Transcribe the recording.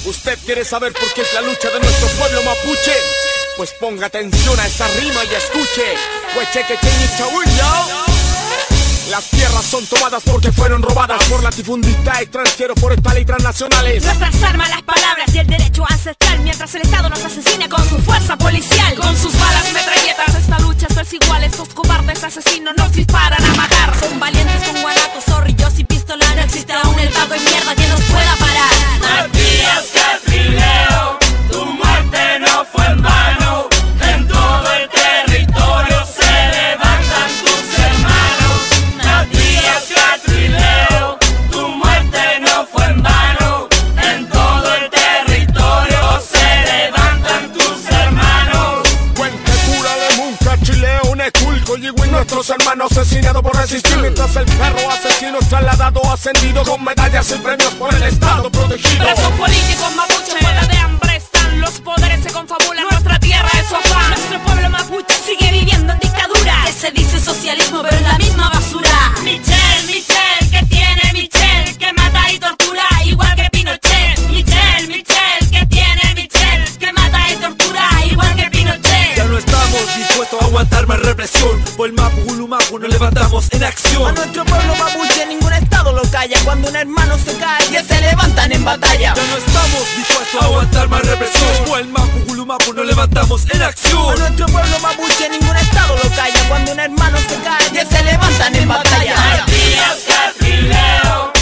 ¿Usted quiere saber por qué es la lucha de nuestro pueblo mapuche? Pues ponga atención a esta rima y escuche. Las tierras son tomadas porque fueron robadas por latifundista extranjero, forestal y transnacionales. Nuestras armas, las palabras y el derecho ancestral, mientras el Estado nos asesina con su fuerza policial, con sus balas metralletas. Esta lucha es desigual, estos cobardes asesinos nos disparan a matar. Son valientes con guanatos, zorrillos y pistola. No existe aún el pago y mierda que nos pueda parar. Matías Catrileo, tu muerte no fue en vano. En todo el territorio se levantan tus hermanos. Matías Catrileo, tu muerte no fue en vano. En todo el territorio se levantan tus hermanos. Y nuestros hermanos asesinados por resistir, mientras el perro asesino es trasladado, ascendido con medallas y premios por el Estado protegido. Presos políticos mapuche, muera de hambre están, los poderes se confabulan, nuestra tierra es su afán. Nuestro pueblo mapuche sigue viviendo en dictadura, que se dice socialismo pero es la misma basura. Michelle, que tiene Michelle, que mata y tortura igual que Pinochet. Michelle, que tiene Michelle, que mata y tortura igual que Pinochet. Ya no estamos dispuestos a aguantar más represión, por el Mapu Gulumapu nos levantamos en acción. A nuestro pueblo mapuche ningún Estado lo calla, cuando un hermano se cae ya se levantan en batalla. Ya no estamos dispuestos a aguantar más represión, por el Mapu Gulumapu nos levantamos en acción. A nuestro pueblo mapuche ningún Estado lo calla, cuando un hermano se cae ya se levantan en batalla. Matías Catrileo,